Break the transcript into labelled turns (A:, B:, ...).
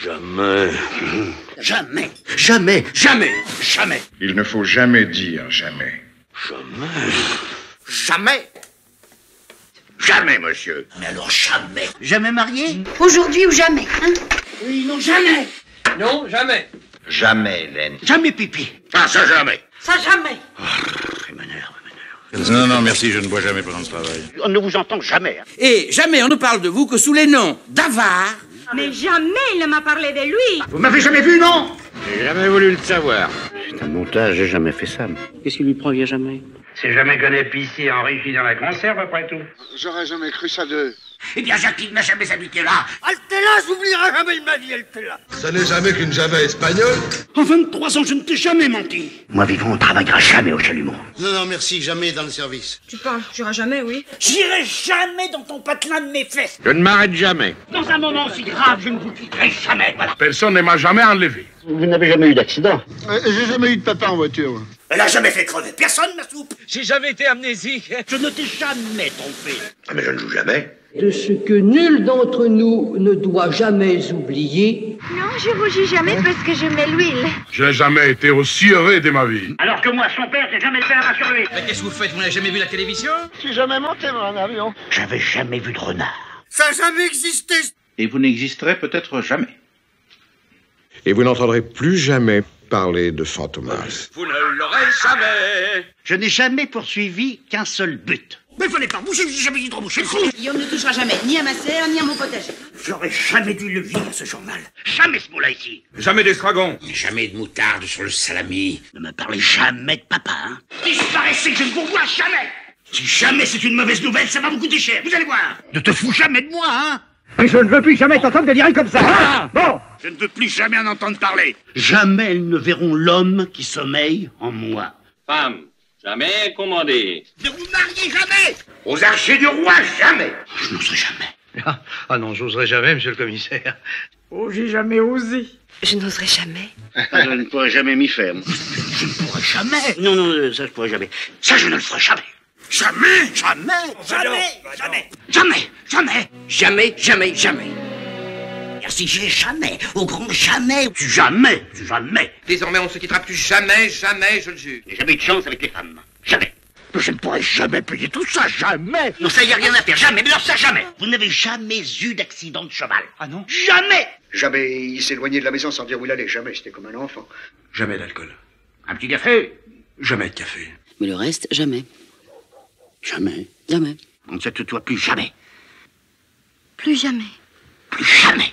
A: Jamais.
B: Jamais. Jamais. Jamais. Jamais.
C: Il ne faut jamais dire jamais.
A: Jamais.
B: Jamais. Jamais, monsieur.
D: Mais alors jamais.
B: Jamais marié?
E: Aujourd'hui ou jamais, hein?
B: Oui, non, jamais.
F: Non, jamais.
C: Jamais, Hélène.
B: Jamais pipi. Ah, ça, jamais.
E: Ça jamais.
B: Il m'énerve.
C: Non, merci, je ne bois jamais pendant ce travail.
B: On ne vous entend jamais.
G: Et jamais on ne parle de vous que sous les noms d'avare.
E: Mais jamais il ne m'a parlé de lui.
B: Vous m'avez jamais vu, non?
A: J'ai jamais voulu le savoir.
B: C'est un montage, j'ai jamais fait ça. Qu'est-ce qui lui prend, il y a jamais?
F: C'est jamais qu'un épicier enrichi dans la conserve, après tout.
H: J'aurais jamais cru ça d'eux.
B: Eh bien, Jacqueline n'a jamais habité là.
D: Altela, j'oublierai jamais de ma vie, Altela.
H: Ça n'est jamais qu'une jamais espagnole.
B: En 23 ans, je ne t'ai jamais menti. Moi, vivant, on travaillera jamais au chalumeau.
H: Non, merci, jamais dans le service.
E: Tu parles, j'irai jamais, oui.
D: J'irai jamais dans ton patelin de mes fesses.
A: Je ne m'arrête jamais.
B: Dans un moment si grave, je ne vous quitterai jamais. Voilà.
C: Personne ne m'a jamais enlevé.
B: Vous n'avez jamais eu d'accident?
H: J'ai jamais eu de papa en voiture.
B: Elle a jamais fait crever personne, ma soupe.
F: Si j'avais été amnésique.
B: Je ne t'ai jamais trompé.
A: Ah, mais je ne joue jamais.
I: De ce que nul d'entre nous ne doit jamais oublier.
E: Non, je rougis jamais parce que je mets l'huile.
C: Je n'ai jamais été aussi heureux de ma vie.
B: Alors que moi, son père, j'ai jamais fait un rat sur lui.
G: Mais qu'est-ce que vous faites? Vous n'avez jamais vu la télévision?
H: J'ai jamais monté dans un avion.
B: J'avais jamais vu de renard.
D: Ça n'a jamais existé.
C: Et vous n'existerez peut-être jamais.
H: Et vous n'entendrez plus jamais parler de Fantomas.
F: Vous ne l'aurez jamais.
B: Je n'ai jamais poursuivi qu'un seul but. Mais fallait pas bouger, j'ai jamais dit trop bouger.
E: Guillaume ne touchera jamais ni à ma serre, ni à mon potager.
B: J'aurais jamais dû le lire, ce journal. Jamais ce mot-là ici.
F: Jamais d'estragon.
D: Jamais de moutarde sur le salami.
B: Ne me parlez jamais de papa, hein. Disparaissez, je ne vous vois jamais. Si jamais c'est une mauvaise nouvelle, ça va vous coûter cher, vous allez voir. Ne te fous jamais de moi, hein.
F: Mais je ne veux plus jamais t'entendre délirer comme ça. Ah, bon.
B: Je ne veux plus jamais en entendre parler. Jamais elles ne verront l'homme qui sommeille en moi.
F: Femme, jamais commandé.
B: Ne vous mariez jamais. Aux archers du roi, jamais. Je n'oserai jamais.
F: Ah non, j'oserais jamais, monsieur le commissaire. Oh, j'ai jamais osé.
E: Je n'oserai jamais.
B: Je ne pourrai jamais m'y faire. Je ne pourrai jamais. Non, ça je pourrai jamais. Ça je ne le ferai jamais. Jamais, jamais, jamais, jamais, jamais, jamais, jamais, jamais, jamais. Merci, j'ai jamais, au grand jamais, jamais.
G: Désormais on ne se quittera plus jamais, jamais, je le jure.
B: J'ai jamais eu de chance avec les femmes. Jamais. Je ne pourrai jamais payer tout ça, jamais. Non, ça y a rien à faire, jamais, mais non, ça jamais. Vous n'avez jamais eu d'accident de cheval.
F: Ah non?
B: Jamais.
H: Jamais il s'éloignait de la maison sans dire où il allait. Jamais, c'était comme un enfant.
F: Jamais d'alcool.
B: Un petit café.
F: Jamais de café.
J: Mais le reste, jamais.
B: Jamais.
J: Jamais.
B: On ne se tutoie plus jamais.
E: Plus jamais.
B: Plus jamais.